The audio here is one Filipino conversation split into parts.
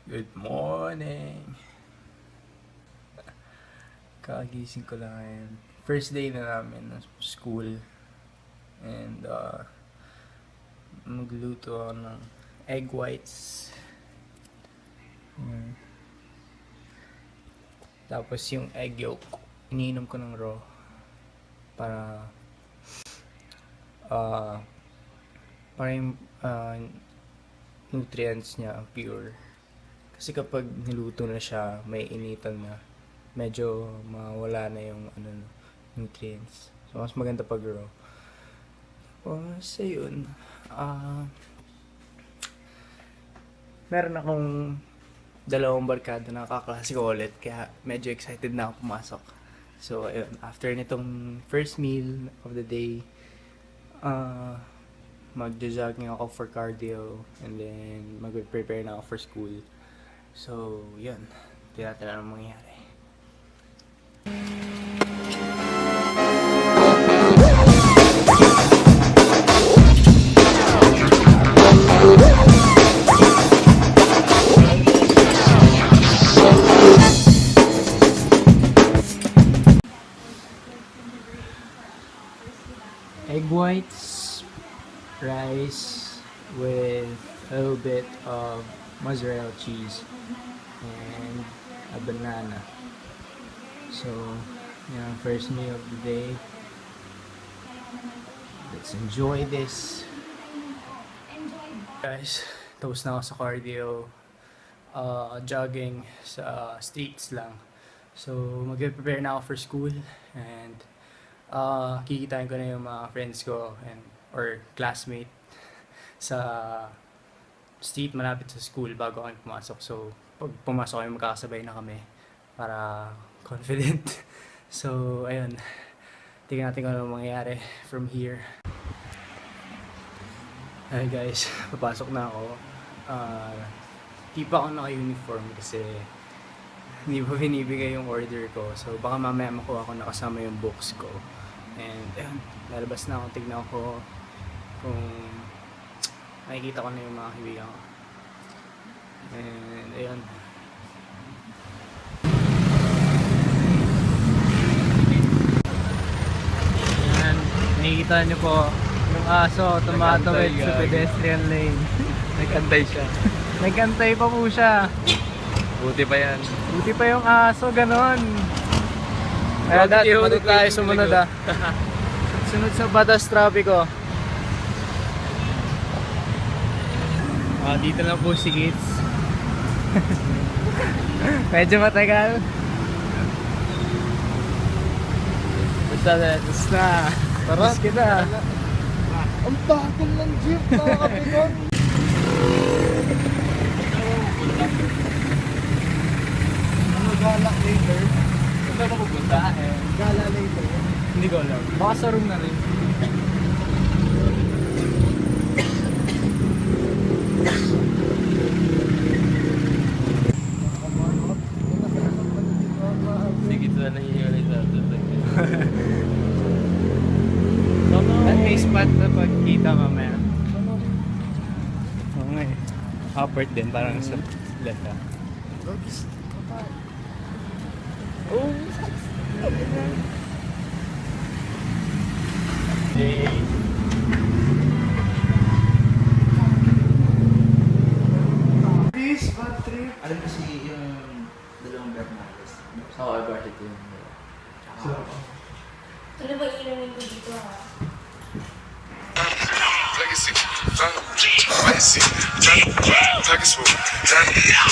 Good morning! Kagising ko lang ngayon. First day na namin ng school. And magluto ako ng egg whites. Tapos yung egg yolk, iniinom ko ng raw. Para para yung nutrients niya pure. Kasi kapag niluto na siya, may initan na, medyo mawala na yung nutrients. So, mas maganda pag raw. So, yun. Meron akong dalawang barkada na kaklase ko ulit, kaya medyo excited na ako pumasok. So, ayun. After nitong first meal of the day, magja-jogging ako for cardio, and then mag-prepare na ako for school. So, yun. Tingnan natin anong mangyayari. Egg whites, rice with a little bit of mozzarella cheese, and a banana. So, first meal of the day. Let's enjoy this. Guys, tapos na ako sa cardio. Jogging sa streets lang. So, mag-prepare na ako for school, and kikitain ko na yung mga friends ko or classmate sa street malapit sa school bago kami pumasok. So, pag pumasok kami, magkakasabay na kami para confident. So, ayun. Tingnan natin kung ano mangyayari from here. Hi guys, papasok na ako. Di pa ako naka-uniform kasi hindi pa binibigay yung order ko. So, baka mamaya makuha ko nakasama yung books ko. And, ayun, lalabas na ako. Tignan ko kung makikita ko na yung mga kaibigan ko. And, ayun. Ayan, nakikita niyo po yung aso tumatawid sa pedestrian lane. Nagkantay siya. Nagkantay pa po siya. Buti pa yan. Buti pa yung aso, ganon. Kaya dati hunod tayo sumunod Sunod sa batas trapiko. Dito na po si Kids. Medyo matagal. Basta na. Tara, kita. Ang bagal ng jeep, mga kapitong. Ano galak later? Saan ba pupunta? Gala later. Hindi ko alam. Baka sa room na rin. Sige, ito na nangyayari sa atin. At may spot na pagkita mamaya. Oo nga eh. Upward din, parang sa left ah. Oh! Hey! Peace, bad trip! Alam kasi yung dalawang Bernales. Oo, I got it yun. So, Ano ba inumin ko dito ha? Legacy, legacy, package full, set it up,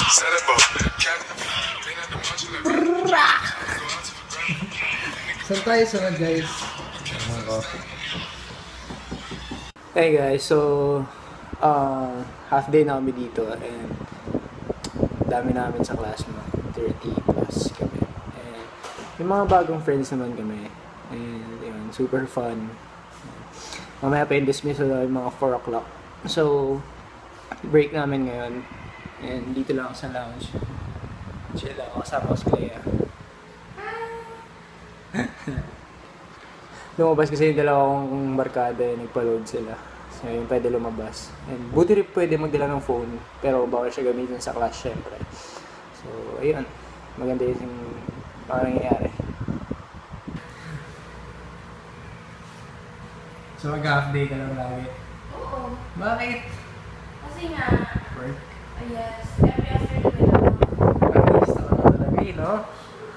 clean out the modular. Saan tayo sunod, guys? hey guys, so half day na kami dito, and dami namin sa class mo, 30 plus kami, and yung mga bagong friends naman kami, and yun, super fun. Mamaya pa yung dismissal yung mga 4 o'clock, so break namin ngayon, and dito lang ako sa lounge, chill lang ako, kasama ko si Clea. Lumabas kasi yung dalawa kong barkada, nagpa-load sila. So, Ngayon, pwede lumabas. And buti rin pwede magdala ng phone, pero bawal siya gamitin sa class, syempre. So, ayun. Maganda yung mga nangyayari. So, mag-half day ka lang lagi. Oo. Bakit? Kasi nga, Work. yes, every afternoon ako. Artista ka na talaga eh, no?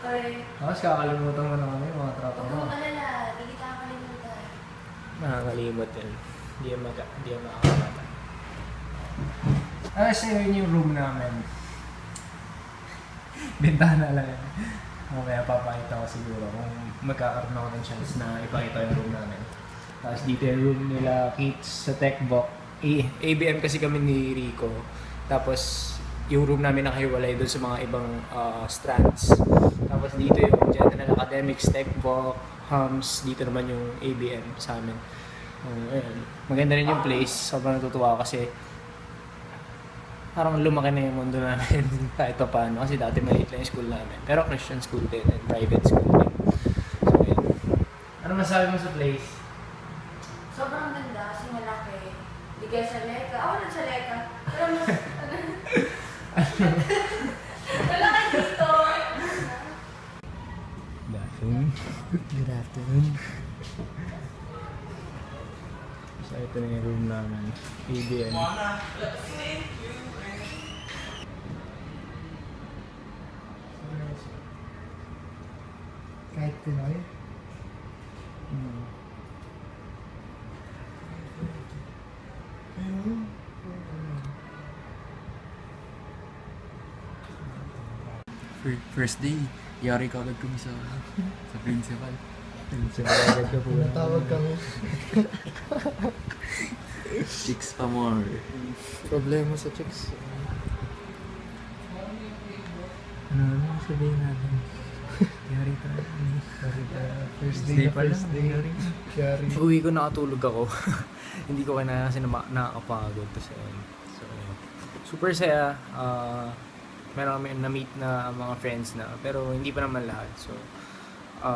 Or, Tapos kakalimutan mo na kami, mga tropa huwag mo. kang alala, hindi kita kakalimutan. Nakakalimot yun. Hindi yan makakalata. Sa'yo yun yung room namin. Bintana lang yan. Mamaya papakita ko siguro kung magkakaroon ako ng chance na ipakita yung room namin. Tapos dito yung room nila Kids sa TechBook. ABM kasi kami ni Rico. Tapos yung room namin nakahiwalay doon sa mga ibang strands. Tapos dito yung General Academics, TechBook, Hums. Dito naman yung ABM sa amin. Ayun. Maganda rin yung place. Sobrang natutuwa ako kasi parang lumaki na yung mundo namin kahit pa paano. Kasi dati maliit lang yung school namin. Pero Christian school din and private school din. So, ayun. Ano masabi mo sa place? Sobrang ganda kasi malaki. Hindi kaya sa Leka. Ako lang sa Leka. Pero mas, malaki dito. Good afternoon. Good afternoon. So, ito na yung room namin. ABM. Kahit Pinoy. First day, yari ka agad kami sa principal. Natawag kami. Chicks pa more. Problema sa chicks. Ano sabihin natin? Yari ka. First day na first day. Yari. Uwi ko nakatulog ako. Hindi ko kaya kasi nakakapagod. So, super saya. Meron kami na-meet na mga friends na. Pero hindi pa naman lahat. So,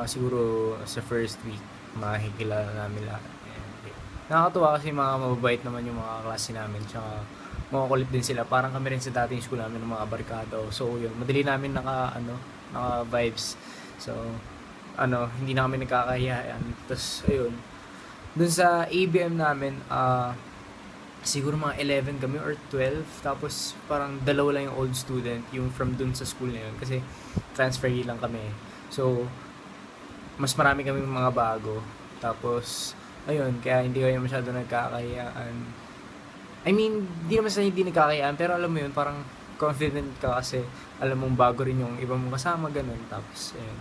siguro sa first week, makikilala namin lahat. And, nakakatuwa kasi mga mababait naman yung mga klase namin. Tsaka makukulit din sila. Parang kami rin sa dating school namin ng mga barkado. So, yun. Madali namin naka-vibes. So, hindi na kami nagkakahiyaan. Tapos, ayun. Dun sa ABM namin, siguro mga 11 kami or 12. Tapos, parang dalawa lang yung old student, yung from dun sa school na yun. Kasi, transferee lang kami. So, mas marami kami mga bago. Tapos, ayun, kaya hindi kami masyado nagkakahiyaan. I mean, di naman sa hindi nagkakahiyaan, pero alam mo yun, parang confident ka kasi alam mong bago rin yung ibang mong kasama, ganun. Tapos, ayun.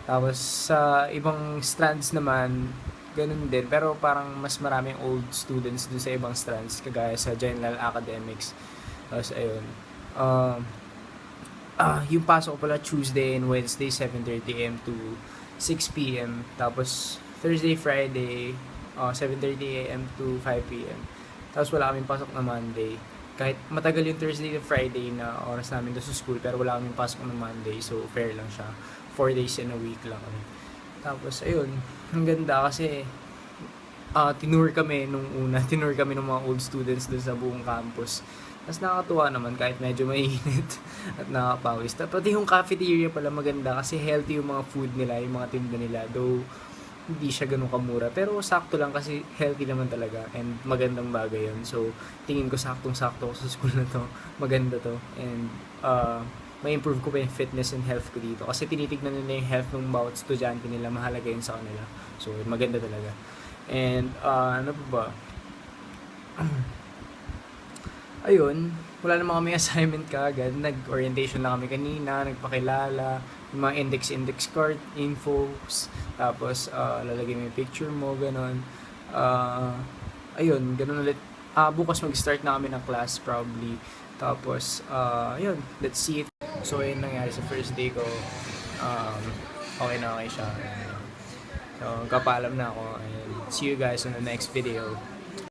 Tapos, sa ibang strands naman, ganun din. Pero parang mas maraming old students dun sa ibang strands, kagaya sa General Academics. Tapos, ayun. Yung pasok ko pala Tuesday and Wednesday, 7:30 AM to 6 PM. Tapos, Thursday, Friday, 7:30 AM to 5 PM. Tapos, wala kaming pasok na Monday. Kahit matagal yung Thursday and Friday na oras namin doon sa school, pero wala kaming pasok na Monday. So, fair lang siya. 4 days in a week lang kami. Tapos, ayun. Ang ganda kasi tinur kami nung una. Tinur kami ng mga old students doon sa buong campus. Tapos nakakatuwa naman kahit medyo mainit at nakapawis. Pati yung cafeteria pala maganda kasi healthy yung mga food nila, yung mga tinda nila. Though, hindi siya ganun kamura. Pero sakto lang kasi healthy naman talaga and magandang bagay yun. So, tingin ko saktong-sakto ko sa school na to. Maganda to. And, ma-improve ko pa yung fitness and health ko dito. Kasi tinitignan nila yung health ng bawat estudyante nila. Mahalaga yun sa kanila. So, maganda talaga. And, ano pa ba? Ayun, wala namang kami assignment kaagad. Nag-orientation lang kami kanina, nagpakilala, yung mga index card, infos, tapos lalagay mo yung picture mo, ganon. Ayun, ganon ulit. Bukas mag-start na kami ng class probably. Tapos, ayun, let's see it. So, ayun nangyari sa first day ko. Okay na okay siya. So, kapaalam na ako. And see you guys on the next video.